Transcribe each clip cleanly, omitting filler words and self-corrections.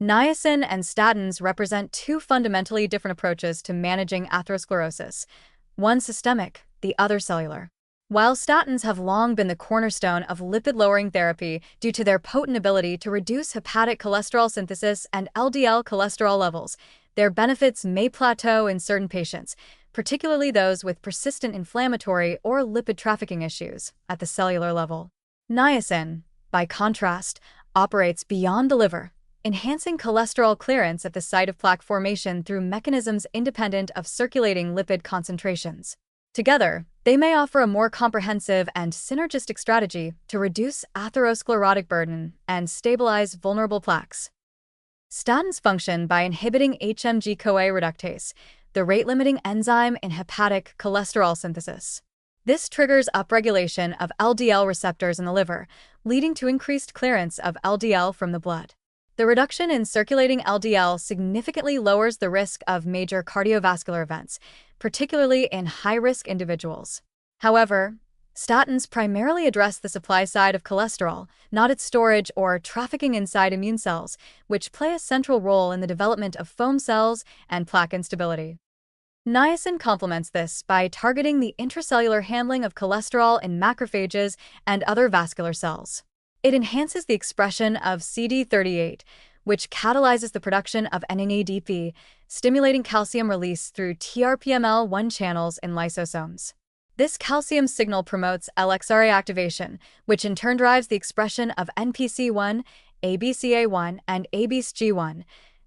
Niacin and statins represent two fundamentally different approaches to managing atherosclerosis, one systemic, the other cellular. While statins have long been the cornerstone of lipid-lowering therapy due to their potent ability to reduce hepatic cholesterol synthesis and LDL cholesterol levels, their benefits may plateau in certain patients, particularly those with persistent inflammatory or lipid trafficking issues at the cellular level. Niacin, by contrast, operates beyond the liver, enhancing cholesterol clearance at the site of plaque formation through mechanisms independent of circulating lipid concentrations. Together, they may offer a more comprehensive and synergistic strategy to reduce atherosclerotic burden and stabilize vulnerable plaques. Statins function by inhibiting HMG-CoA reductase, the rate-limiting enzyme in hepatic cholesterol synthesis. This triggers upregulation of LDL receptors in the liver, leading to increased clearance of LDL from the blood. The reduction in circulating LDL significantly lowers the risk of major cardiovascular events, particularly in high-risk individuals. However, statins primarily address the supply side of cholesterol, not its storage or trafficking inside immune cells, which play a central role in the development of foam cells and plaque instability. Niacin complements this by targeting the intracellular handling of cholesterol in macrophages and other vascular cells. It enhances the expression of CD38, which catalyzes the production of NADP, stimulating calcium release through TRPML1 channels in lysosomes. This calcium signal promotes LXRA activation, which in turn drives the expression of NPC1, ABCA1, and ABCG1,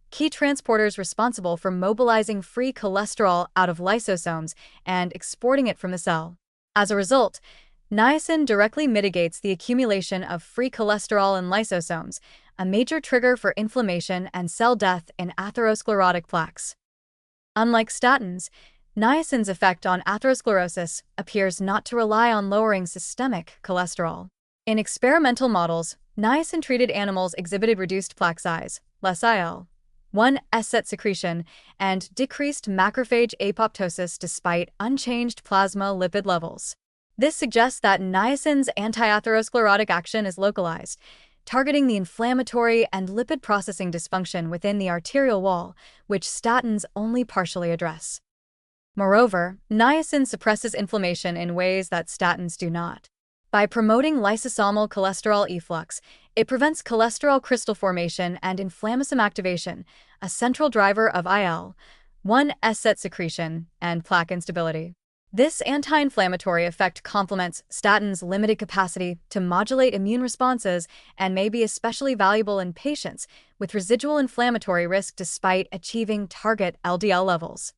key transporters responsible for mobilizing free cholesterol out of lysosomes and exporting it from the cell. As a result, niacin directly mitigates the accumulation of free cholesterol in lysosomes, a major trigger for inflammation and cell death in atherosclerotic plaques. Unlike statins, niacin's effect on atherosclerosis appears not to rely on lowering systemic cholesterol. In experimental models, niacin-treated animals exhibited reduced plaque size, less IL-1 SSET secretion, and decreased macrophage apoptosis despite unchanged plasma lipid levels. This suggests that niacin's anti-atherosclerotic action is localized, targeting the inflammatory and lipid processing dysfunction within the arterial wall, which statins only partially address. Moreover, niacin suppresses inflammation in ways that statins do not. By promoting lysosomal cholesterol efflux, it prevents cholesterol crystal formation and inflammasome activation, a central driver of IL-1 SSET secretion and plaque instability. This anti-inflammatory effect complements statins' limited capacity to modulate immune responses and may be especially valuable in patients with residual inflammatory risk despite achieving target LDL levels.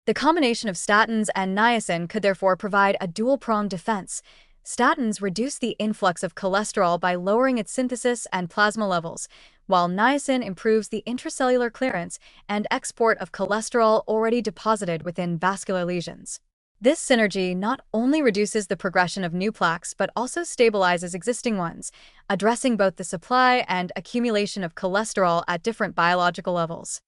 The combination of statins and niacin could therefore provide a dual-pronged defense. Statins reduce the influx of cholesterol by lowering its synthesis and plasma levels, while niacin improves the intracellular clearance and export of cholesterol already deposited within vascular lesions. This synergy not only reduces the progression of new plaques but also stabilizes existing ones, addressing both the supply and accumulation of cholesterol at different biological levels.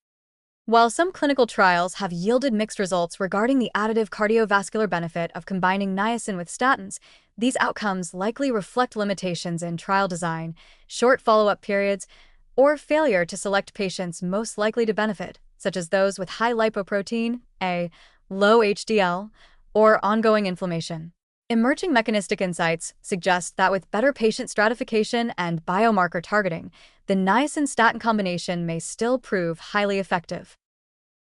While some clinical trials have yielded mixed results regarding the additive cardiovascular benefit of combining niacin with statins, these outcomes likely reflect limitations in trial design, short follow-up periods, or failure to select patients most likely to benefit, such as those with high lipoprotein (A), low HDL, or ongoing inflammation. Emerging mechanistic insights suggest that with better patient stratification and biomarker targeting, the niacin-statin combination may still prove highly effective.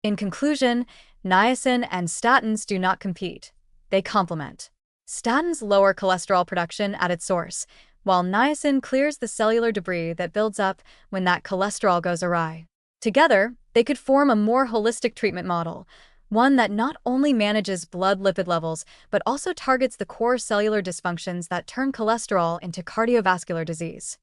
In conclusion, niacin and statins do not compete. They complement. Statins lower cholesterol production at its source, while niacin clears the cellular debris that builds up when that cholesterol goes awry. Together, they could form a more holistic treatment model, one that not only manages blood lipid levels but also targets the core cellular dysfunctions that turn cholesterol into cardiovascular disease.